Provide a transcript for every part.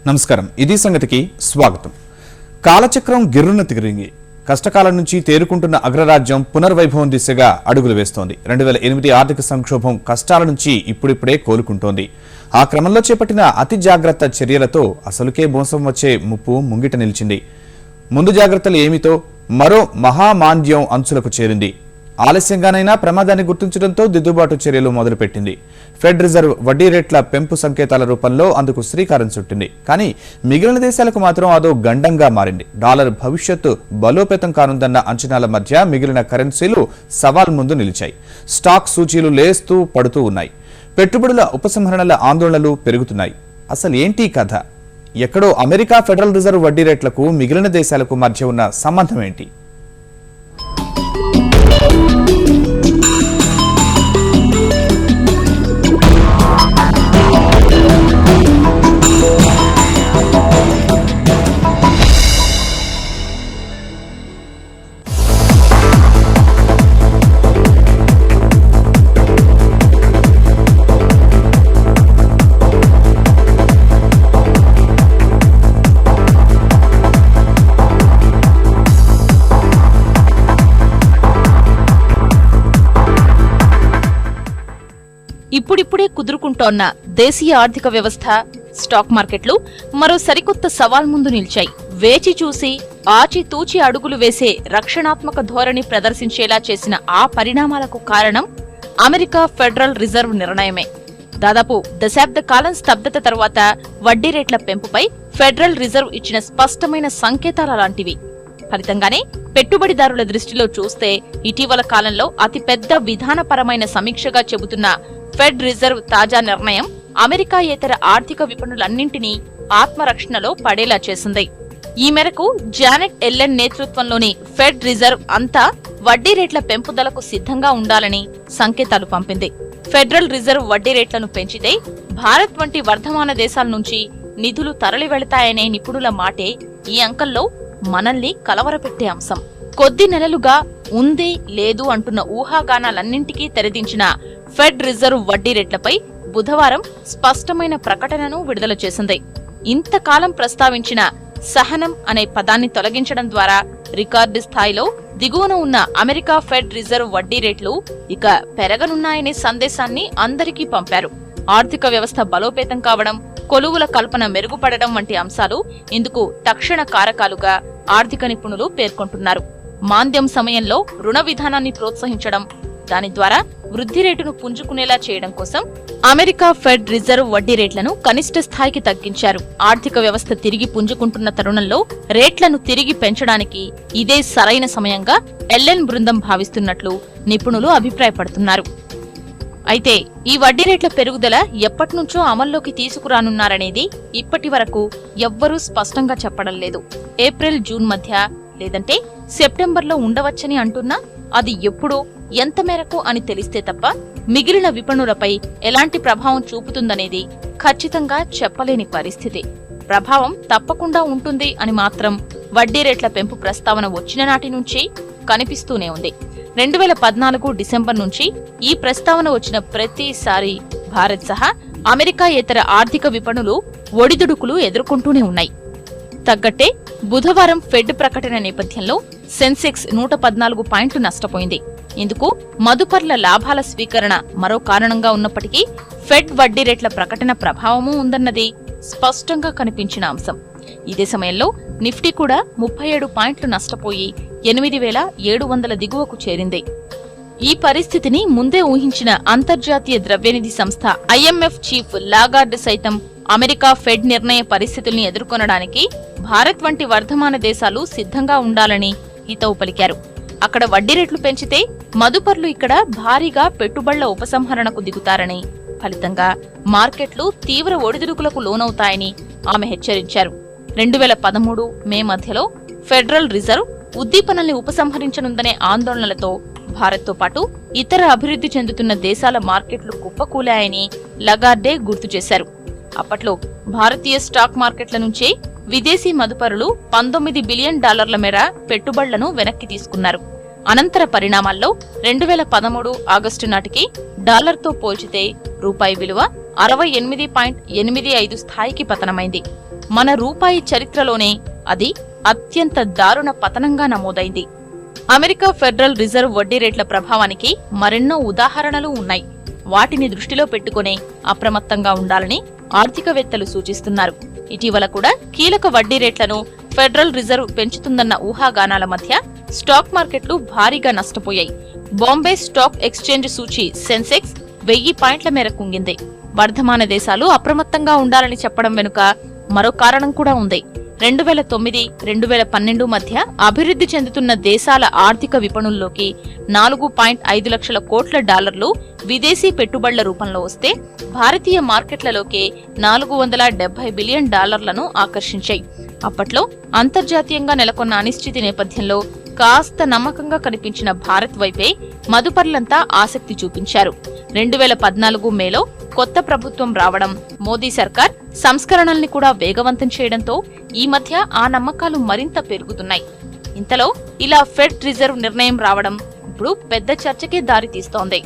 నమస్కారం. ఇది సంగతికి స్వాగతం. కాలచక్రం గిర్రున తిరిగి కష్టకాలం నుంచి తేరుకుంటున్న అగ్రరాజ్యం పునర్వైభవం దిశగా అడుగులు వేస్తోంది. 2008 ఆర్థిక సంక్షోభం కష్టాల నుంచి ఇప్పుడిప్పుడే కోలుకుంటోంది. ఆ క్రమంలో చేపట్టిన అతి జాగ్రత్త చర్యలతో అసలుకే మోసం వచ్చే ముప్పు ముంగిట నిలిచింది. ముందు జాగ్రత్తలు ఏమితో మరో మహామాంద్యం అంచులకు చేరింది. ఆలస్యంగానైనా ప్రమాదాన్ని గుర్తించడంతో దిద్దుబాటు చర్యలు మొదలుపెట్టింది. ఫెడ్ రిజర్వ్ వడ్డీ రేట్ల పెంపు సంకేతాల రూపంలో అందుకు శ్రీకారం చుట్టింది. కానీ మిగిలిన దేశాలకు మాత్రం అదో గండంగా మారింది. డాలర్ భవిష్యత్తు బలోపేతం కానుందన్న అంచనాల మధ్య మిగిలిన కరెన్సీలు సవాల్ ముందు నిలిచాయి. స్టాక్ సూచీలు లేస్తూ పడుతూ ఉన్నాయి. పెట్టుబడుల ఉపసంహరణల ఆందోళనలు పెరుగుతున్నాయి. అసలు ఏంటి కథ? ఎక్కడో అమెరికా ఫెడరల్ రిజర్వ్ వడ్డీ రేట్లకు మిగిలిన దేశాలకు మధ్య ఉన్న సంబంధం ఏంటి? ఇప్పుడిప్పుడే కుదురుకుంటోన్న దేశీయ ఆర్థిక వ్యవస్థ, స్టాక్ మార్కెట్లు మరో సరికొత్త సవాల్ ముందు నిలిచాయి. వేచి చూసి ఆచితూచి అడుగులు వేసే రక్షణాత్మక ధోరణి ప్రదర్శించేలా చేసిన ఆ పరిణామాలకు కారణం అమెరికా ఫెడరల్ రిజర్వ్ నిర్ణయమే. దాదాపు దశాబ్ద కాలం స్తబ్దత తర్వాత వడ్డీ రేట్ల పెంపుపై ఫెడరల్ రిజర్వ్ ఇచ్చిన స్పష్టమైన సంకేతాల లాంటివి. ఫలితంగానే పెట్టుబడిదారుల దృష్టిలో చూస్తే ఇటీవల కాలంలో అతిపెద్ద విధానపరమైన సమీక్షగా చెబుతున్న ఫెడ్ రిజర్వ్ తాజా నిర్ణయం అమెరికాయేతర ఆర్థిక విపణులన్నింటినీ ఆత్మరక్షణలో పడేలా చేసింది. ఈ మేరకు జానెట్ ఎల్లెన్ నేతృత్వంలోని ఫెడ్ రిజర్వ్ అంతా వడ్డీ రేట్ల పెంపుదలకు సిద్ధంగా ఉండాలని సంకేతాలు పంపింది. ఫెడరల్ రిజర్వ్ వడ్డీ రేట్లను పెంచితే భారత్ వంటి వర్ధమాన దేశాల నుంచి నిధులు తరలి వెళతాయనే నిపుణుల మాటే ఈ అంకంలో మనల్ని కలవరపెట్టే అంశం. కొద్ది నెలలుగా ఉంది లేదు అంటున్న ఊహాగానాలన్నింటికీ తెరదించిన ఫెడ్ రిజర్వ్ వడ్డీ రేట్లపై బుధవారం స్పష్టమైన ప్రకటనను విడుదల చేసింది. ఇంతకాలం ప్రస్తావించిన సహనం అనే పదాన్ని తొలగించడం ద్వారా రికార్డు స్థాయిలో దిగువన ఉన్న అమెరికా ఫెడ్ రిజర్వ్ వడ్డీ రేట్లు ఇక పెరగనున్నాయనే సందేశాన్ని అందరికీ పంపారు. ఆర్థిక వ్యవస్థ బలోపేతం కావడం, కొలువుల కల్పన మెరుగుపడడం వంటి అంశాలు ఇందుకు తక్షణ కారకాలుగా ఆర్థిక నిపుణులు పేర్కొంటున్నారు. మాంద్యం సమయంలో రుణ విధానాన్ని ప్రోత్సహించడం, దాని ద్వారా వృద్ధి రేటును పుంజుకునేలా చేయడం కోసం అమెరికా ఫెడ్ రిజర్వ్ వడ్డీ రేట్లను కనిష్ట స్థాయికి తగ్గించారు. ఆర్థిక వ్యవస్థ తిరిగి పుంజుకుంటున్న తరుణంలో రేట్లను తిరిగి పెంచడానికి ఇదే సరైన సమయంగా ఎల్లెన్ బృందం భావిస్తున్నట్లు నిపుణులు అభిప్రాయపడుతున్నారు. అయితే ఈ వడ్డీ రేట్ల పెరుగుదల ఎప్పటినుంచో అమల్లోకి తీసుకురానున్నారనేది ఇప్పటి వరకు ఎవ్వరూ స్పష్టంగా చెప్పడం లేదు. ఏప్రిల్, జూన్ మధ్య లేదంటే సెప్టెంబర్లో ఉండవచ్చని అంటున్నా అది ఎప్పుడో, ఎంత మేరకు అని తెలిస్తే తప్ప మిగిలిన విపణులపై ఎలాంటి ప్రభావం చూపుతుందనేది ఖచ్చితంగా చెప్పలేని పరిస్థితి. ప్రభావం తప్పకుండా ఉంటుంది అని మాత్రం వడ్డీ రేట్ల పెంపు ప్రస్తావన వచ్చిన నాటి నుంచి కనిపిస్తూనే ఉంది. 2014 డిసెంబర్ నుంచి ఈ ప్రస్తావన వచ్చిన ప్రతిసారి భారత్ సహా అమెరికాయేతర ఆర్థిక విపణులు ఒడిదుడుకులు ఎదుర్కొంటూనే ఉన్నాయి. తగ్గట్టే బుధవారం ఫెడ్ ప్రకటన నేపథ్యంలో సెన్సెక్స్ 114 పాయింట్లు నష్టపోయింది. ఇందుకు మదుపర్ల లాభాల స్వీకరణ మరో కారణంగా ఉన్నప్పటికీ ఫెడ్ వడ్డీ రేట్ల ప్రకటన ప్రభావమూ ఉందన్నది స్పష్టంగా కనిపించిన అంశం. ఇదే సమయంలో నిఫ్టీ కూడా 37 పాయింట్లు నష్టపోయి 8,700 దిగువకు చేరింది. ఈ పరిస్థితిని ముందే ఊహించిన అంతర్జాతీయ ద్రవ్యనిధి సంస్థ IMF చీఫ్ లాగార్డ్ సైతం అమెరికా ఫెడ్ నిర్ణయ పరిస్థితుల్ని ఎదుర్కొనడానికి భారత్ వంటి వర్ధమాన దేశాలు సిద్ధంగా ఉండాలని హితవు పలికారు. అక్కడ వడ్డీ రేట్లు పెంచితే మదుపర్లు ఇక్కడ భారీగా పెట్టుబడుల ఉపసంహరణకు దిగుతారని, ఫలితంగా మార్కెట్లు తీవ్ర ఒడిదుడుకులకు లోనవుతాయని ఆమె హెచ్చరించారు. 2013 మే మధ్యలో ఫెడరల్ రిజర్వ్ ఉద్దీపనల్ని ఉపసంహరించనుందనే ఆందోళనలతో భారత్తో పాటు ఇతర అభివృద్ధి చెందుతున్న దేశాల మార్కెట్లు కుప్పకూలాయని లగార్డే గుర్తు చేశారు. అప్పట్లో భారతీయ స్టాక్ మార్కెట్ల నుంచే విదేశీ మదుపరులు $19 బిలియన్ మేర పెట్టుబడులను వెనక్కి తీసుకున్నారు. అనంతర పరిణామాల్లో 2013 ఆగస్టు నాటికి డాలర్తో పోల్చితే రూపాయి విలువ 68.85 స్థాయికి పతనమైంది. మన రూపాయి చరిత్రలోనే అది అత్యంత దారుణ పతనంగా నమోదైంది. అమెరికా ఫెడరల్ రిజర్వ్ వడ్డీ రేట్ల ప్రభావానికి మరెన్నో ఉదాహరణలు ఉన్నాయి. వాటిని దృష్టిలో పెట్టుకునే అప్రమత్తంగా ఉండాలని ఆర్థికవేత్తలు సూచిస్తున్నారు. ఇటీవల కూడా కీలక వడ్డీ రేట్లను ఫెడరల్ రిజర్వ్ పెంచుతుందన్న ఊహాగానాల మధ్య స్టాక్ మార్కెట్లు భారీగా నష్టపోయాయి. బాంబే స్టాక్ ఎక్స్చేంజ్ సూచీ సెన్సెక్స్ 1000 పాయింట్ల మేర కుంగింది. వర్ధమాన దేశాలు అప్రమత్తంగా ఉండాలని చెప్పడం వెనుక మరో కారణం కూడా ఉంది. 2009-2012 మధ్య అభివృద్ధి చెందుతున్న దేశాల ఆర్థిక విపణుల్లోకి 4.5 లక్షల కోట్ల డాలర్లు విదేశీ పెట్టుబడుల రూపంలో వస్తే భారతీయ మార్కెట్లలోకి 470 బిలియన్ డాలర్లను ఆకర్షించాయి. అప్పట్లో అంతర్జాతీయంగా నెలకొన్న అనిశ్చితి నేపథ్యంలో కాస్త నమ్మకంగా కనిపించిన భారత్ వైపే మదుపర్లంతా ఆసక్తి చూపించారు. 2014 మేలో కొత్త ప్రభుత్వం రావడం, మోదీ సర్కార్ సంస్కరణల్ని కూడా వేగవంతం చేయడంతో ఈ మధ్య ఆ నమ్మకాలు మరింత పెరుగుతున్నాయి. ఇంతలో ఇలా ఫెడ్ రిజర్వ్ నిర్ణయం రావడం ఇప్పుడు పెద్ద చర్చకే దారితీస్తోంది.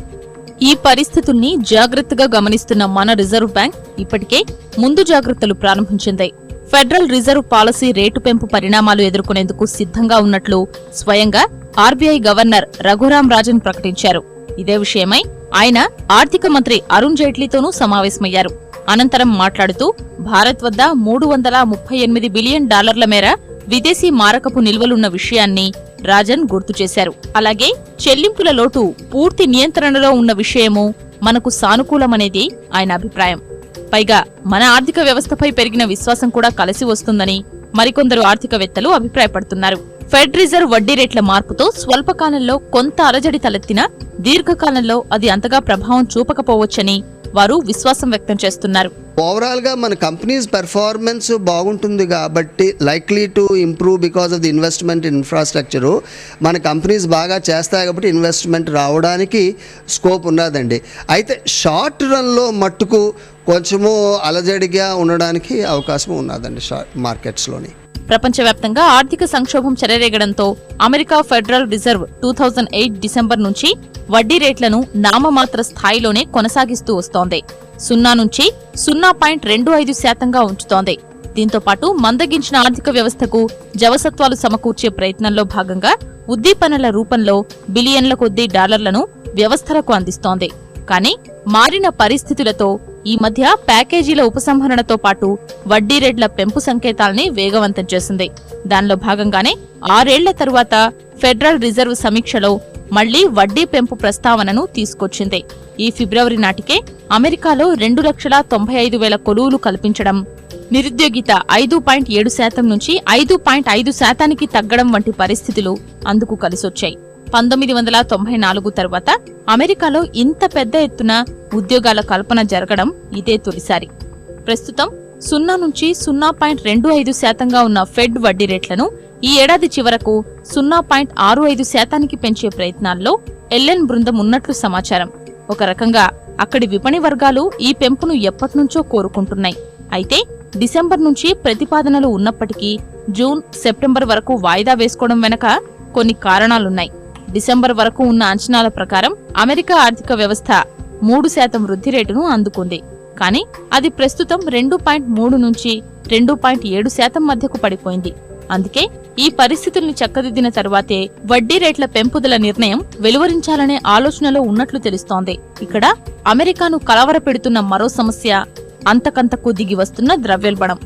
ఈ పరిస్థితుల్ని జాగ్రత్తగా గమనిస్తున్న మన రిజర్వ్ బ్యాంక్ ఇప్పటికే ముందు జాగ్రత్తలు ప్రారంభించింది. ఫెడరల్ రిజర్వ్ పాలసీ రేటు పెంపు పరిణామాలు ఎదుర్కొనేందుకు సిద్ధంగా ఉన్నట్లు స్వయంగా ఆర్బీఐ గవర్నర్ రఘురాం రాజన్ ప్రకటించారు. ఇదే విషయమై ఆయన ఆర్థిక మంత్రి అరుణ్ జైట్లీతోనూ సమావేశమయ్యారు. అనంతరం మాట్లాడుతూ భారత్ వద్ద 338 బిలియన్ డాలర్ల మేర విదేశీ మారకపు నిల్వలున్న విషయాన్ని రాజన్ గుర్తు చేశారు. అలాగే చెల్లింపుల లోటు పూర్తి నియంత్రణలో ఉన్న విషయమూ మనకు సానుకూలమనేది ఆయన అభిప్రాయం. పైగా మన ఆర్థిక వ్యవస్థపై పెరిగిన విశ్వాసం కూడా కలిసి వస్తుందని మరికొందరు ఆర్థికవేత్తలు అభిప్రాయపడుతున్నారు. ఫెడ్ రిజర్వ్ వడ్డీ రేట్ల మార్పుతో స్వల్పకాలంలో కొంత అలజడి తలెత్తినా దీర్ఘకాలంలో అది అంతగా ప్రభావం చూపకపోవచ్చని వారు విశ్వాసం వ్యక్తం చేస్తున్నారు. ఓవరాల్ గా మన కంపెనీస్ పెర్ఫార్మెన్స్ బాగుంటుంది కాబట్టి likely to improve because of the investment infrastructure. మన కంపెనీస్ బాగా చేస్తాయి కాబట్టి ఇన్వెస్ట్మెంట్ రావడానికి స్కోప్ ఉన్నదండి. అయితే షార్ట్ రన్లో మట్టుకు కొంచెము అలజడిగా ఉండడానికి అవకాశం ఉన్నదండి మార్కెట్స్లోని. ప్రపంచవ్యాప్తంగా ఆర్థిక సంక్షోభం చెలరేగడంతో అమెరికా ఫెడరల్ రిజర్వ్ 2008 డిసెంబర్ నుంచి వడ్డీ రేట్లను నామమాత్ర స్థాయిలోనే కొనసాగిస్తూ వస్తోంది. 0 నుంచి 0.25% ఉంచుతోంది. దీంతో పాటు మందగించిన ఆర్థిక వ్యవస్థకు జవసత్వాలు సమకూర్చే ప్రయత్నంలో భాగంగా ఉద్దీపనల రూపంలో బిలియన్ల కొద్దీ డాలర్లను వ్యవస్థలకు అందిస్తోంది. కానీ మారిన పరిస్థితులతో ఈ మధ్య ప్యాకేజీల ఉపసంహరణతో పాటు వడ్డీ రేట్ల పెంపు సంకేతాల్ని వేగవంతం చేసింది. దానిలో భాగంగానే 6 ఏళ్ల తరువాత ఫెడరల్ రిజర్వ్ సమీక్షలో మళ్లీ వడ్డీ పెంపు ప్రస్తావనను తీసుకొచ్చింది. ఈ ఫిబ్రవరి నాటికే అమెరికాలో 2,95,000 కొలువులు కల్పించడం, నిరుద్యోగిత 5.7% నుంచి 5.5% తగ్గడం వంటి పరిస్థితులు అందుకు కలిసొచ్చాయి. 1994 తర్వాత అమెరికాలో ఇంత పెద్ద ఎత్తున ఉద్యోగాల కల్పన జరగడం ఇదే తొలిసారి. ప్రస్తుతం 0 నుంచి 0.25% ఉన్న ఫెడ్ వడ్డీ రేట్లను ఈ ఏడాది చివరకు 0.65% పెంచే ప్రయత్నాల్లో ఎల్లెన్ బృందం ఉన్నట్లు సమాచారం. ఒక రకంగా అక్కడి విపణి వర్గాలు ఈ పెంపును ఎప్పటినుంచో కోరుకుంటున్నాయి. అయితే డిసెంబర్ నుంచి ప్రతిపాదనలు ఉన్నప్పటికీ జూన్, సెప్టెంబర్ వరకు వాయిదా వేసుకోవడం వెనక కొన్ని కారణాలున్నాయి. డిసెంబర్ వరకు ఉన్న అంచనాల ప్రకారం అమెరికా ఆర్థిక వ్యవస్థ 3% వృద్ధి రేటును అందుకుంది. కానీ అది ప్రస్తుతం 2.3 నుంచి 2.7% మధ్యకు పడిపోయింది. అందుకే ఈ పరిస్థితుల్ని చక్కదిద్దిన తరువాతే వడ్డీ రేట్ల పెంపుదల నిర్ణయం వెలువరించాలనే ఆలోచనలో ఉన్నట్లు తెలుస్తోంది. ఇక్కడ అమెరికాను కలవరపెడుతున్న మరో సమస్య అంతకంతకు దిగి వస్తున్న ద్రవ్యోల్బణం.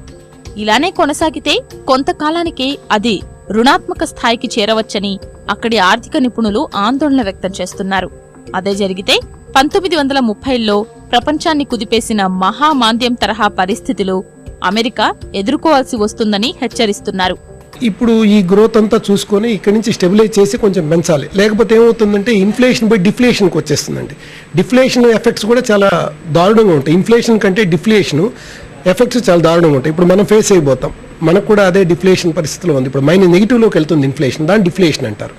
ఇలానే కొనసాగితే కొంతకాలానికి అది రుణాత్మక స్థాయికి చేరవచ్చని అక్కడి ఆర్థిక నిపుణులు ఆందోళన వ్యక్తం చేస్తున్నారు. అదే జరిగితే 1930ల్లో ప్రపంచాన్ని కుదిపేసిన మహామాంద్యం తరహా పరిస్థితులు అమెరికా ఎదుర్కోవాల్సి వస్తుందని హెచ్చరిస్తున్నారు. ఇప్పుడు ఈ గ్రోత్ అంతా చూసుకొని ఇక్కడి నుంచి స్టెబిలైజ్ చేసి కొంచెం పెంచాలి. లేకపోతే ఏమవుతుందంటే ఇన్ఫ్లేషన్ బై డిఫ్లేషన్కి వచ్చేస్తుందండి. డిఫ్లేషన్ ఎఫెక్ట్స్ కూడా చాలా దారుణంగా ఉంటాయి. ఇన్ఫ్లేషన్ కంటే డిఫ్లేషన్ ఎఫెక్ట్స్ చాలా దారుణంగా ఉంటాయి. ఇప్పుడు మనం ఫేస్ అయిపోతాం. మనకు కూడా అదే డిఫ్లేషన్ పరిస్థితిలో ఉంది. ఇప్పుడు నెగిటివ్లోకి వెళ్తుంది ఇన్ఫ్లేషన్, దాన్ని డిఫ్లేషన్ అంటారు.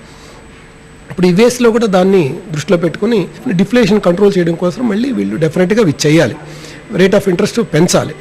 ఇప్పుడు ఈ వేస్లో కూడా దాన్ని దృష్టిలో పెట్టుకుని డిఫ్లేషన్ కంట్రోల్ చేయడం కోసం మళ్ళీ వీళ్ళు డెఫినెట్గా చేయాలి. రేట్ ఆఫ్ ఇంట్రెస్ట్ పెంచాలి.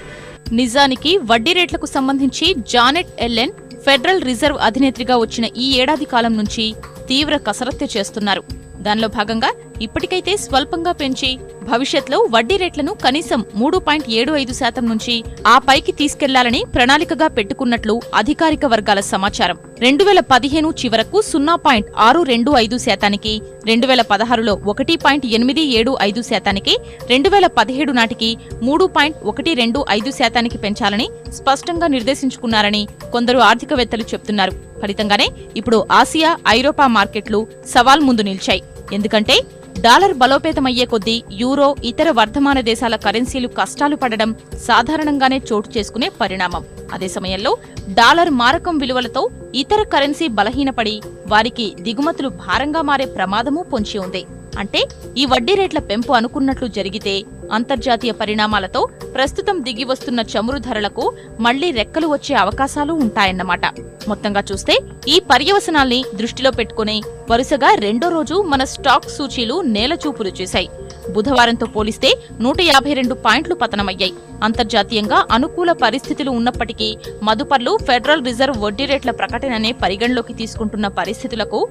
నిజానికి వడ్డీ రేట్లకు సంబంధించి జానెట్ ఎల్లెన్ ఫెడరల్ రిజర్వ్ అధినేత్రిగా వచ్చిన ఈ ఏడాది కాలం నుంచి తీవ్ర కసరత్తు చేస్తున్నారు. దానిలో భాగంగా ఇప్పటికైతే స్వల్పంగా పెంచి భవిష్యత్లో వడ్డీ రేట్లను కనీసం 3.75% నుంచి ఆ పైకి తీసుకెళ్లాలని ప్రణాళికగా పెట్టుకున్నట్లు అధికారిక వర్గాల సమాచారం. 2015 చివరకు 0.625%, 2016లో 1.875%, 2017 నాటికి 3.125% పెంచాలని స్పష్టంగా నిర్దేశించుకున్నారని కొందరు ఆర్థికవేత్తలు చెప్తున్నారు. ఫలితంగానే ఇప్పుడు ఆసియా, ఐరోపా మార్కెట్లు సవాల్ ముందు నిలిచాయి. ఎందుకంటే డాలర్ బలోపేతమయ్యే కొద్దీ యూరో, ఇతర వర్ధమాన దేశాల కరెన్సీలు కష్టాలు పడడం సాధారణంగానే చోటు చేసుకునే పరిణామం. అదే సమయంలో డాలర్ మారకం విలువలతో ఇతర కరెన్సీ బలహీనపడి వారికి దిగుమతులు భారంగా మారే ప్రమాదమూ పొంచి ఉంది. అంటే ఈ వడ్డీ రేట్ల పెంపు అనుకున్నట్లు జరిగితే అంతర్జాతీయ పరిణామాలతో ప్రస్తుతం దిగి వస్తున్న చమురు ధరలకు మళ్లీ రెక్కలు వచ్చే అవకాశాలు ఉంటాయన్నమాట. మొత్తంగా చూస్తే ఈ పర్యవసనాల్ని దృష్టిలో పెట్టుకుని వరుసగా రెండో రోజు మన స్టాక్ సూచీలు నేలచూపులు చేశాయి. బుధవారంతో పోలిస్తే 152 పాయింట్లు పతనమయ్యాయి. అంతర్జాతీయంగా అనుకూల పరిస్థితులు ఉన్నప్పటికీ మదుపర్లు ఫెడరల్ రిజర్వ్ వడ్డీ రేట్ల ప్రకటననే పరిగణలోకి తీసుకుంటున్న పరిస్థితులకు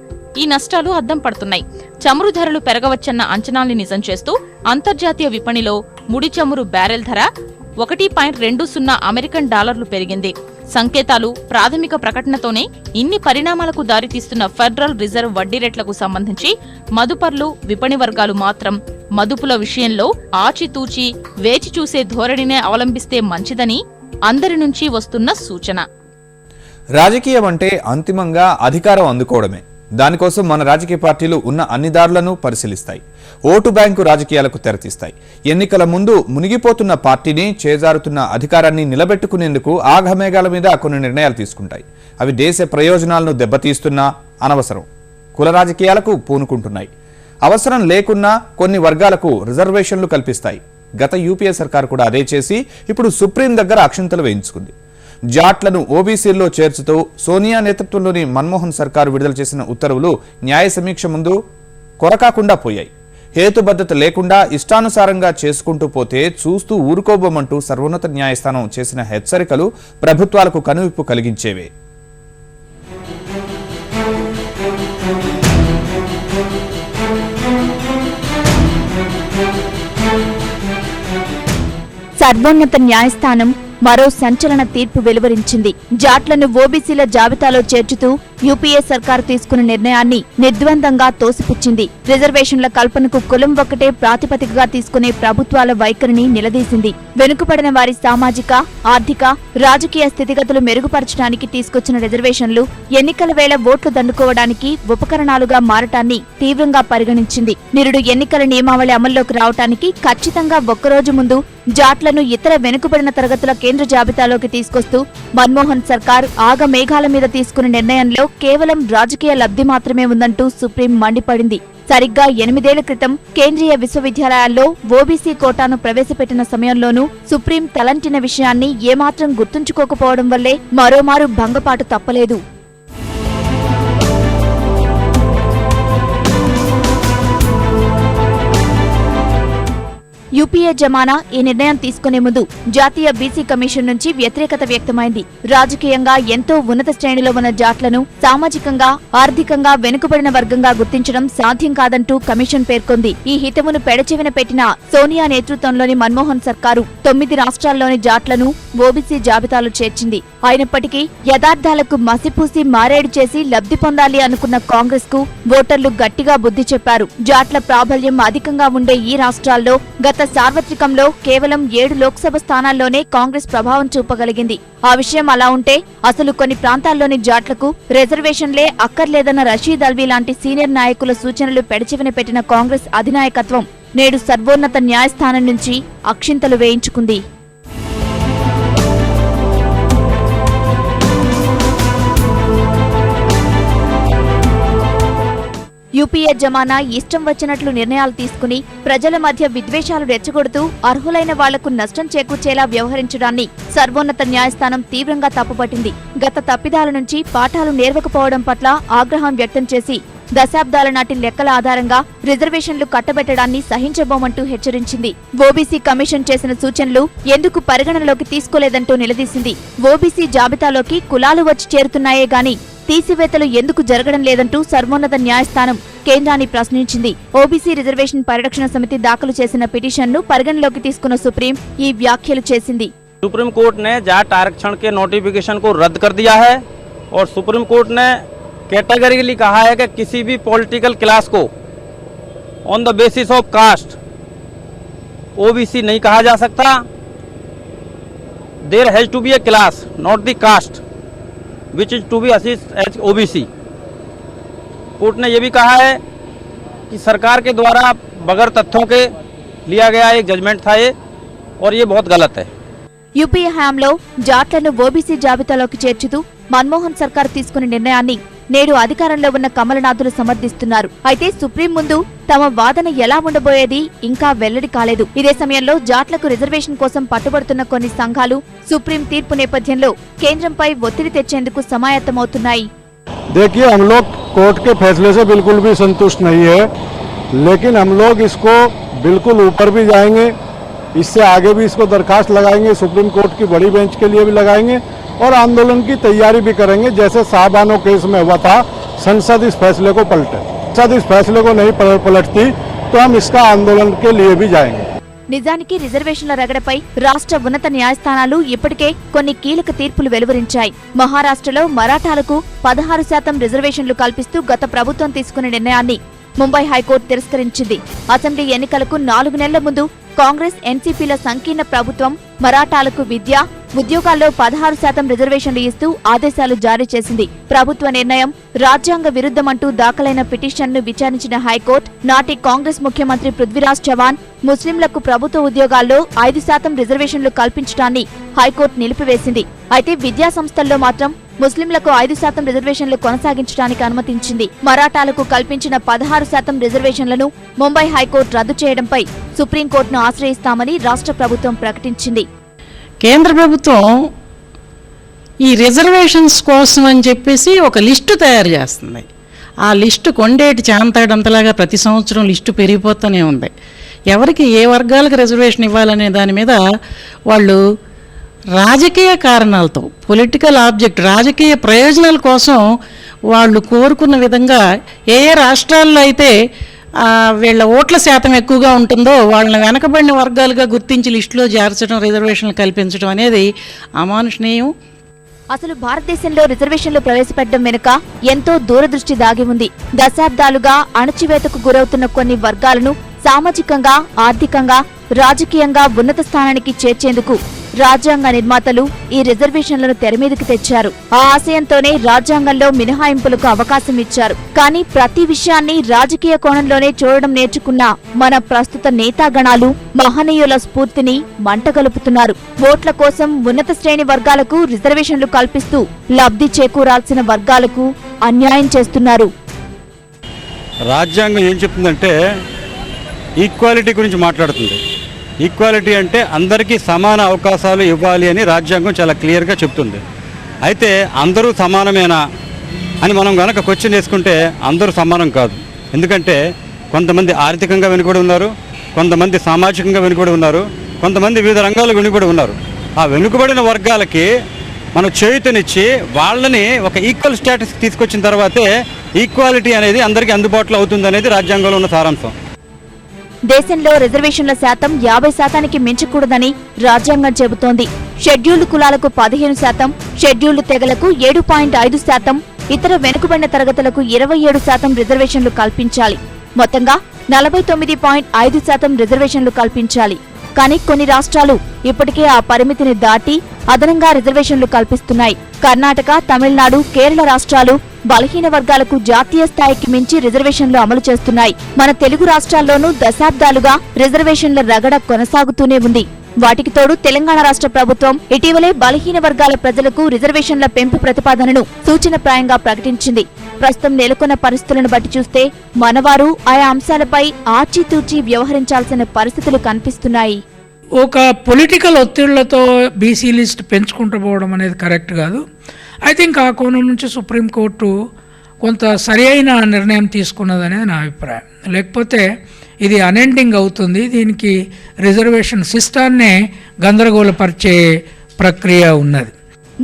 ఈ నష్టాలు అద్దం పడుతున్నాయి. చమురు ధరలు పెరగవచ్చన్న అంచనాల్ని నిజం చేస్తూ అంతర్జాతీయ విపణిలో ముడి చమురు బ్యారెల్ ధర 1.20 అమెరికన్ డాలర్లు పెరిగింది. సంకేతాలు, ప్రాథమిక ప్రకటనతోనే ఇన్ని పరిణామాలకు దారితీస్తున్న ఫెడరల్ రిజర్వ్ వడ్డీ రేట్లకు సంబంధించి మదుపర్లు, విపణి వర్గాలు మాత్రం మదుపుల విషయంలో ఆచితూచి వేచి చూసే ధోరణినే అవలంబిస్తే మంచిదని అందరి నుంచి వస్తున్న సూచన. రాజకీయం అంటే అంతిమంగా అధికారం అందుకోవడమే. దానికోసం మన రాజకీయ పార్టీలు ఉన్న అన్ని దారులను పరిశీలిస్తాయి. ఓటు బ్యాంకు రాజకీయాలకు తెరతీస్తాయి. ఎన్నికల ముందు మునిగిపోతున్న పార్టీని, చేజారుతున్న అధికారాన్ని నిలబెట్టుకునేందుకు ఆఘమేఘాల మీద కొన్ని నిర్ణయాలు తీసుకుంటాయి. అవి దేశ ప్రయోజనాలను దెబ్బతీస్తున్నా అనవసరం కుల రాజకీయాలకు పూనుకుంటున్నాయి. అవసరం లేకున్నా కొన్ని వర్గాలకు రిజర్వేషన్లు కల్పిస్తాయి. గత యూపీఏ సర్కారు కూడా అదే చేసి ఇప్పుడు సుప్రీం దగ్గర అక్షింతలు వేయించుకుంది. జాట్లను ఓబీసీల్లో చేర్చుతూ సోనియా నేతృత్వంలోని మన్మోహన్ సర్కారు విడుదల చేసిన ఉత్తర్వులు న్యాయ సమీక్ష ముందు కొరకాకుండా పోయాయి. హేతుబద్ధత లేకుండా ఇష్టానుసారంగా చేసుకుంటూ పోతే చూస్తూ ఊరుకోబోమంటూ సర్వోన్నత న్యాయస్థానం చేసిన హెచ్చరికలు ప్రభుత్వాలకు కనువిప్పు కలిగించేవే. సర్వోన్నత న్యాయస్థానం మరో సంచలన తీర్పు వెలువరించింది. జాట్లను ఓబీసీల జాబితాలో చేర్చుతూ యూపీఏ సర్కారు తీసుకున్న నిర్ణయాన్ని నిర్ద్వందంగా తోసిపుచ్చింది. రిజర్వేషన్ల కల్పనకు కులం ఒక్కటే ప్రాతిపదికగా తీసుకునే ప్రభుత్వాల వైఖరిని నిలదీసింది. వెనుకబడిన వారి సామాజిక, ఆర్థిక, రాజకీయ స్థితిగతులు మెరుగుపరచడానికి తీసుకొచ్చిన రిజర్వేషన్లు ఎన్నికల వేళ ఓట్లు దండుకోవడానికి ఉపకరణాలుగా మారటాన్ని తీవ్రంగా పరిగణించింది. నిరుడు ఎన్నికల నియమావళి అమల్లోకి రావటానికి ఖచ్చితంగా ఒక్కరోజు ముందు జాట్లను ఇతర వెనుకబడిన తరగతుల కేంద్ర జాబితాలోకి తీసుకొస్తూ మన్మోహన్ సర్కార్ ఆగమేఘాల మీద తీసుకున్న నిర్ణయంలో కేవలం రాజకీయ లబ్ధి మాత్రమే ఉందంటూ సుప్రీం మండిపడింది. సరిగ్గా 8 ఏళ్ల క్రితం కేంద్రీయ విశ్వవిద్యాలయాల్లో ఓబీసీ కోటాను ప్రవేశపెట్టిన సమయంలోనూ సుప్రీం తలంటిన విషయాన్ని ఏమాత్రం గుర్తుంచుకోకపోవడం వల్లే మరోమారు భంగపాటు తప్పలేదు. యూపీఏ జమానా ఈ నిర్ణయం తీసుకునే ముందు జాతీయ బీసీ కమిషన్ నుంచి వ్యతిరేకత వ్యక్తమైంది. రాజకీయంగా ఎంతో ఉన్నత శ్రేణిలో ఉన్న జాట్లను సామాజికంగా, ఆర్థికంగా వెనుకబడిన వర్గంగా గుర్తించడం సాధ్యం కాదంటూ కమిషన్ పేర్కొంది. ఈ హితమును పెడచెవిన పెట్టిన సోనియా నేతృత్వంలోని మన్మోహన్ సర్కారు 9 రాష్ట్రాల్లోని జాట్లను ఓబీసీ జాబితాలో చేర్చింది. అయినప్పటికీ యథార్థాలకు మసిపూసి మారేడు చేసి లబ్ధి పొందాలి అనుకున్న కాంగ్రెస్ కు ఓటర్లు గట్టిగా బుద్ధి చెప్పారు. జాట్ల ప్రాబల్యం అధికంగా ఉండే ఈ రాష్ట్రాల్లో గత సార్వత్రికంలో కేవలం 7 లోక్సభ స్థానాల్లోనే కాంగ్రెస్ ప్రభావం చూపగలిగింది. ఆ విషయం అలా ఉంటే అసలు కొన్ని ప్రాంతాల్లోని జాట్లకు రిజర్వేషన్లే అక్కర్లేదన్న రషీద్ అల్వీ లాంటి సీనియర్ నాయకుల సూచనలు పెడచెవిన పెట్టిన కాంగ్రెస్ అధినాయకత్వం నేడు సర్వోన్నత న్యాయస్థానం నుంచి అక్షింతలు వేయించుకుంది. యూపీఏ జమానా ఇష్టం వచ్చినట్లు నిర్ణయాలు తీసుకుని ప్రజల మధ్య విద్వేషాలు రెచ్చగొడుతూ అర్హులైన వాళ్లకు నష్టం చేకూర్చేలా వ్యవహరించడాన్ని సర్వోన్నత న్యాయస్థానం తీవ్రంగా తప్పుపట్టింది. గత తప్పిదాల నుంచి పాఠాలు నేర్వకపోవడం పట్ల ఆగ్రహం వ్యక్తం చేసి దశాబ్దాల నాటి లెక్కల ఆధారంగా రిజర్వేషన్లు కట్టబెట్టడాన్ని సహించబోమంటూ హెచ్చరించింది. ఓబీసీ కమిషన్ చేసిన సూచనలు ఎందుకు పరిగణనలోకి తీసుకోలేదంటూ నిలదీసింది. ఓబీసీ జాబితాలోకి కులాలు వచ్చి చేరుతున్నాయే గాని తీసివేతలు ఎందుకు జరగడం లేదంటూ సర్వోన్నత న్యాయస్థానం కేంద్రాన్ని ప్రశ్నించింది. ఓబీసీ రిజర్వేషన్ పరిరక్షణ సమితి దాఖలు చేసిన పిటిషన్ను పరిగణలోకి తీసుకున్న సుప్రీం ఈ వ్యాఖ్యలు చేసింది. सुप्रीम कोर्ट ने जाट आरक्षण के नोटिफिकेशन को रद्द कर दिया है और सुप्रीम कोर्ट ने कैटेगरिकली कहा है कि किसी भी पॉलिटिकल क्लास को on the basis of caste OBC नहीं कहा जा सकता. There has to be a class not the caste which is to be assist as OBC. Court ने यह भी कहा है कि सरकार के द्वारा बगैर तथ्यों के लिया गया एक जजमेंट था ये और ये बहुत गलत है. యూపీఏ హయాంలో జాట్లను ఓబీసీ జాబితాలోకి చేర్చుతూ మన్మోహన్ సర్కార్ తీసుకున్న నిర్ణయాన్ని నేడు అధికారంలో ఉన్న కమలనాథులు సమర్థిస్తున్నారు. అయితే సుప్రీం ముందు తమ వాదన ఎలా ఉండబోయేది ఇంకా వెల్లడి కాలేదు. ఇదే సమయంలో జాట్లకు రిజర్వేషన్ కోసం పట్టుబడుతున్న కొన్ని సంఘాలు సుప్రీం తీర్పు నేపథ్యంలో కేంద్రంపై ఒత్తిడి తెచ్చేందుకు సమాయత్తమవుతున్నాయి. देखिए, हम लोग कोर्ट के फैसले से बिल्कुल भी संतुष्ट नहीं है, लेकिन हम लोग इसको बिल्कुल ऊपर भी जाएंगे, इससे आगे भी इसको दरखास्त लगाएंगे, सुप्रीम कोर्ट की बड़ी बेंच के लिए भी लगाएंगे और आंदोलन की तैयारी भी करेंगे. जैसे साहबानो केस में हुआ था, संसद इस फैसले को पलटे. संसद इस फैसले को नहीं पलटती तो हम इसका आंदोलन के लिए भी जाएंगे. నిజానికి రిజర్వేషన్ల రగడపై రాష్ట్ర ఉన్నత న్యాయస్థానాలు ఇప్పటికే కొన్ని కీలక తీర్పులు వెలువరించాయి. మహారాష్ట్రలో మరాఠాలకు 16% రిజర్వేషన్లు కల్పిస్తూ గత ప్రభుత్వం తీసుకున్న నిర్ణయాన్ని ముంబై హైకోర్టు తిరస్కరించింది. అసెంబ్లీ ఎన్నికలకు 4 నెలల ముందు కాంగ్రెస్ ఎన్సీపీల సంకీర్ణ ప్రభుత్వం మరాఠాలకు విద్య, ఉద్యోగాల్లో 16% రిజర్వేషన్లు ఇస్తూ ఆదేశాలు జారీ చేసింది. ప్రభుత్వ నిర్ణయం రాజ్యాంగ విరుద్ధమంటూ దాఖలైన పిటిషన్ను విచారించిన హైకోర్టు నాటి కాంగ్రెస్ ముఖ్యమంత్రి పృథ్వీరాజ్ చవాన్ ముస్లింలకు ప్రభుత్వ ఉద్యోగాల్లో 5% రిజర్వేషన్లు కల్పించడాన్ని హైకోర్టు నిలిపివేసింది. అయితే విద్యా సంస్థల్లో మాత్రం ముస్లింలకు 5% రిజర్వేషన్లు కొనసాగించడానికి అనుమతించింది. మరాఠాలకు కల్పించిన 16% రిజర్వేషన్లను ముంబై హైకోర్టు రద్దు చేయడంపై సుప్రీంకోర్టును ఆశ్రయిస్తామని రాష్ట్ర ప్రభుత్వం ప్రకటించింది. కేంద్ర ప్రభుత్వం ఈ రిజర్వేషన్స్ కోసం అని చెప్పేసి ఒక లిస్టు తయారు చేస్తుంది. ఆ లిస్టు కొండేటి చాంతాడంతలాగా ప్రతి సంవత్సరం లిస్టు పెరిగిపోతూనే ఉంది. ఎవరికి ఏ వర్గాలకు రిజర్వేషన్ ఇవ్వాలనే దాని మీద వాళ్ళు రాజకీయ కారణాలతో, పొలిటికల్ ఆబ్జెక్ట్, రాజకీయ ప్రయోజనాల కోసం వాళ్ళు కోరుకున్న విధంగా ఏ ఏ రాష్ట్రాల్లో అయితే వీళ్ళ ఓట్ల శాతం ఎక్కువగా ఉంటుందో వాళ్ళని వెనకబడిన వర్గాలుగా గుర్తించి లిస్టులో చేర్చడం, రిజర్వేషన్లు కల్పించడం అనేది అమానుషణీయం. అసలు భారతదేశంలో రిజర్వేషన్లు ప్రవేశపెట్టడం వెనుక ఎంతో దూరదృష్టి దాగి ఉంది. దశాబ్దాలుగా అణచివేతకు గురవుతున్న కొన్ని వర్గాలను సామాజికంగా, ఆర్థికంగా, రాజకీయంగా ఉన్నత స్థానానికి చేర్చేందుకు రాజ్యాంగ నిర్మాతలు ఈ రిజర్వేషన్లను తెరమీదకి తెచ్చారు. ఆ ఆశయంతోనే రాజ్యాంగంలో మినహాయింపులకు అవకాశం ఇచ్చారు. కానీ ప్రతి విషయాన్ని రాజకీయ కోణంలోనే చూడడం నేర్చుకున్న మన ప్రస్తుత నేతాగణాలు మహనీయుల స్ఫూర్తిని మంటగలుపుతున్నారు. ఓట్ల కోసం ఉన్నత శ్రేణి వర్గాలకు రిజర్వేషన్లు కల్పిస్తూ లబ్ధి చేకూరాల్సిన వర్గాలకు అన్యాయం చేస్తున్నారు. రాజ్యాంగం ఏం చెప్తుందంటే ఈక్వాలిటీ గురించి మాట్లాడుతుంది. ఈక్వాలిటీ అంటే అందరికీ సమాన అవకాశాలు ఇవ్వాలి అని రాజ్యాంగం చాలా క్లియర్గా చెప్తుంది. అయితే అందరూ సమానమేనా అని మనం కనుక క్వశ్చన్ వేసుకుంటే అందరూ సమానం కాదు. ఎందుకంటే కొంతమంది ఆర్థికంగా వెనుకబడి ఉన్నారు, కొంతమంది సామాజికంగా వెనుకబడి ఉన్నారు, కొంతమంది వివిధ రంగాల్లో వెనుకబడి ఉన్నారు. ఆ వెనుకబడిన వర్గాలకి మనం చేయూతనిచ్చి వాళ్ళని ఒక ఈక్వల్ స్టేటస్ తీసుకొచ్చిన తర్వాతే ఈక్వాలిటీ అనేది అందరికీ అందుబాటులో అవుతుంది అనేది రాజ్యాంగంలో ఉన్న సారాంశం. దేశంలో రిజర్వేషన్ల శాతం 50% మించకూడదని రాజ్యాంగం చెబుతోంది. షెడ్యూల్డ్ కులాలకు 15%, షెడ్యూల్డ్ తెగలకు 7.5%, ఇతర వెనుకబడిన తరగతులకు 27% రిజర్వేషన్లు కల్పించాలి. మొత్తంగా 49.5% రిజర్వేషన్లు కల్పించాలి. కానీ కొన్ని రాష్ట్రాలు ఇప్పటికే ఆ పరిమితిని దాటి అదనంగా రిజర్వేషన్లు కల్పిస్తున్నాయి. కర్ణాటక, తమిళనాడు, కేరళ రాష్ట్రాలు బలహీన వర్గాలకు జాతీయ స్థాయికి మించి రిజర్వేషన్లు అమలు చేస్తున్నాయి. మన తెలుగు రాష్ట్రాల్లోనూ దశాబ్దాలుగా రిజర్వేషన్ల రగడ కొనసాగుతూనే ఉంది. వాటికి తోడు తెలంగాణ రాష్ట్ర ప్రభుత్వం ఇటీవలే బలహీన వర్గాల ప్రజలకు రిజర్వేషన్ల పెంపు ప్రతిపాదనను సూచనప్రాయంగా ప్రకటించింది. ప్రస్తుతం నెలకొన్న పరిస్థితులను బట్టి చూస్తే మనవారు ఆయా అంశాలపై ఆచితూచి వ్యవహరించాల్సిన పరిస్థితులు కనిపిస్తున్నాయి. ఒక పొలిటికల్ ఒత్తిళ్లతో బీసీ లిస్ట్ పెంచుకుంటూ పోవడం అనేది కరెక్ట్ కాదు. ఐ థింక్ ఆ కోణం నుంచి సుప్రీంకోర్టు కొంత సరి అయిన నిర్ణయం తీసుకున్నదనేది నా అభిప్రాయం. లేకపోతే ఇది అన్ఎండింగ్ అవుతుంది. దీనికి రిజర్వేషన్ సిస్టాన్నే గందరగోళపరిచే ప్రక్రియ ఉన్నది.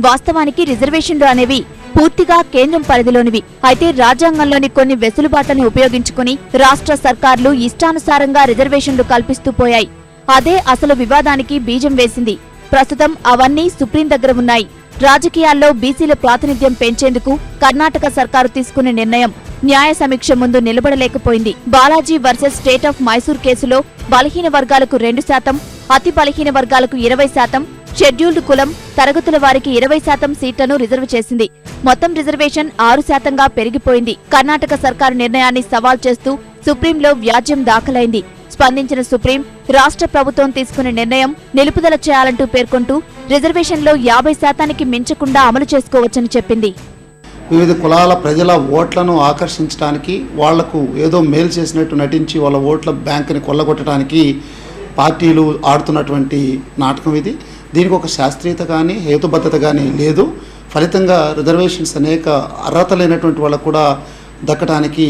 వాస్తవానికి రిజర్వేషన్లు అనేవి పూర్తిగా కేంద్రం పరిధిలోనివి. అయితే రాజ్యాంగంలోని కొన్ని వెసులుబాట్లను ఉపయోగించుకుని రాష్ట్ర సర్కార్లు ఇష్టానుసారంగా రిజర్వేషన్లు కల్పిస్తూ పోయాయి. అదే అసలు వివాదానికి బీజం వేసింది. ప్రస్తుతం అవన్నీ సుప్రీం దగ్గర ఉన్నాయి. రాజకీయాల్లో బీసీల ప్రాతినిధ్యం పెంచేందుకు కర్ణాటక సర్కారు తీసుకునే నిర్ణయం న్యాయ సమీక్ష ముందు నిలబడలేకపోయింది. Balaji versus state of Mysore కేసులో బలహీన వర్గాలకు 2%, అతి బలహీన వర్గాలకు 20%, షెడ్యూల్డ్ కులం తరగతుల వారికి 20% సీట్లను రిజర్వ్ చేసింది. మొత్తం రిజర్వేషన్ 6%గా పెరిగిపోయింది. కర్ణాటక సర్కారు నిర్ణయాన్ని సవాల్ చేస్తూ సుప్రీంలో వ్యాజ్యం దాఖలైంది. స్పందించిన సుప్రీం రాష్ట్ర ప్రభుత్వం తీసుకునే నిర్ణయం నిలుపుదల చేయాలంటూ పేర్కొంటూ రిజర్వేషన్లో 50%కి మించకుండా అమలు చేసుకోవచ్చని చెప్పింది. వివిధ కులాల ప్రజల ఓట్లను ఆకర్షించడానికి, వాళ్లకు ఏదో మేలు చేసినట్టు నటించి వాళ్ళ ఓట్ల బ్యాంకుని కొల్లగొట్టడానికి పార్టీలు ఆడుతున్నటువంటి నాటకం ఇది. దీనికి ఒక శాస్త్రీయత కానీ హేతుబద్ధత కానీ లేదు. ఫలితంగా రిజర్వేషన్స్ అనేక అర్హత లేనటువంటి వాళ్ళకు కూడా దక్కడానికి,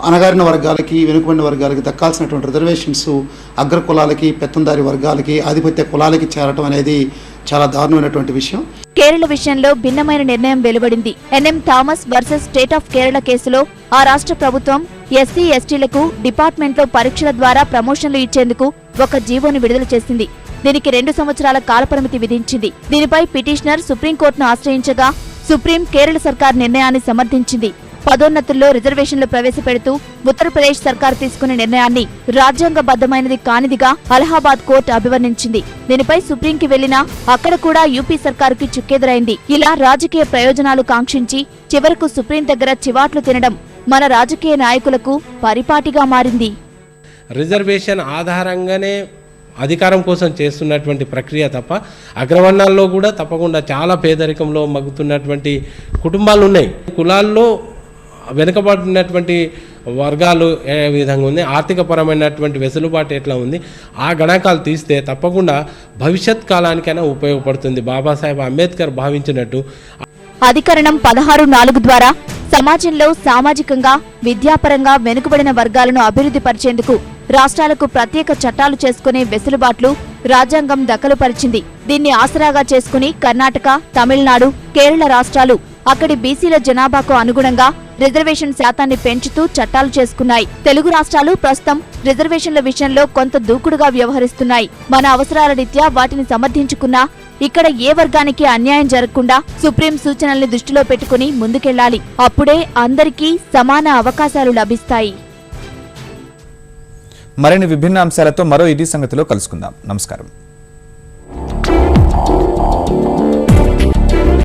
అణగారిన వర్గాలకి వెనుకబడిన వర్గాలకి దక్కాల్సినటువంటి రిజర్వేషన్స్ అగ్ర కులాలకి, పెత్తందారి వర్గాలకి, ఆధిపత్య కులాలకి చేరటం అనేది చాలా దారుణమైనటువంటి విషయం. కేరళ విషయంలో భిన్నమైన నిర్ణయం వెలువడింది. NM Thomas versus state of Kerala కేసులో ఆ రాష్ట్ర ప్రభుత్వం ఎస్సీ ఎస్టీలకు డిపార్ట్మెంట్లో పరీక్షల ద్వారా ప్రమోషన్లు ఇచ్చేందుకు ఒక జీవోను విడుదల చేసింది. దీనికి 2 సంవత్సరాల కాలపరిమితి విధించింది. దీనిపై పిటిషనర్ సుప్రీంకోర్టును ఆశ్రయించగా సుప్రీం కేరళ సర్కార్ నిర్ణయాన్ని సమర్థించింది. పదోన్నతుల్లో రిజర్వేషన్లు ప్రవేశపెడుతూ ఉత్తరప్రదేశ్ సర్కార్ తీసుకునే నిర్ణయాన్ని రాజ్యాంగబద్ధమైనది కానిదిగా అలహాబాద్ కోర్టు అభివర్ణించింది. దీనిపై సుప్రీంకి వెళ్లినా అక్కడ కూడా యూపీ సర్కారుకి చుక్కెదురైంది. ఇలా రాజకీయ ప్రయోజనాలు కాంక్షించి చివరకు సుప్రీం దగ్గర చివాట్లు తినడం మన రాజకీయ నాయకులకు పరిపాటిగా మారింది. రిజర్వేషన్ ఆధారంగానే అధికారం కోసం చేస్తున్నటువంటి ప్రక్రియ తప్ప అగ్రవర్ణాల్లో కూడా తప్పకుండా చాలా పేదరికంలో మగ్గుతున్నటువంటి కుటుంబాలు ఉన్నాయి. కులాల్లో వెనుకబడినటువంటి వర్గాలు ఏ విధంగా ఉంది, ఆర్థికపరమైనటువంటి వెసులుబాటు ఎట్లా ఉంది, ఆ గణాంకాలు తీస్తే తప్పకుండా భవిష్యత్ కాలానికైనా ఉపయోగపడుతుంది. బాబాసాహెబ్ అంబేద్కర్ భావించినట్టు అధికరణం 16(4) ద్వారా సమాజంలో సామాజికంగా, విద్యాపరంగా వెనుకబడిన వర్గాలను అభివృద్ధి పరిచేందుకు రాష్ట్రాలకు ప్రత్యేక చట్టాలు చేసుకునే వెసులుబాట్లు రాజ్యాంగం దఖలుపరిచింది. దీన్ని ఆసరాగా చేసుకుని కర్ణాటక, తమిళనాడు, కేరళ రాష్ట్రాలు అక్కడి బీసీల జనాభాకు అనుగుణంగా రిజర్వేషన్ శాతాన్ని పెంచుతూ చట్టాలు చేసుకున్నాయి. తెలుగు రాష్ట్రాలు ప్రస్తుతం రిజర్వేషన్ల విషయంలో కొంత దూకుడుగా వ్యవహరిస్తున్నాయి. మన అవసరాల రీత్యా వాటిని సమర్థించుకున్నా ఇక్కడ ఏ వర్గానికి అన్యాయం జరగకుండా సుప్రీం సూచనల్ని దృష్టిలో పెట్టుకుని ముందుకెళ్లాలి. అప్పుడే అందరికీ సమాన అవకాశాలు లభిస్తాయి. మరిన్ని విభిన్న అంశాలతో మరో ఇది సంగతిలో కలుసుకుందాం. నమస్కారం.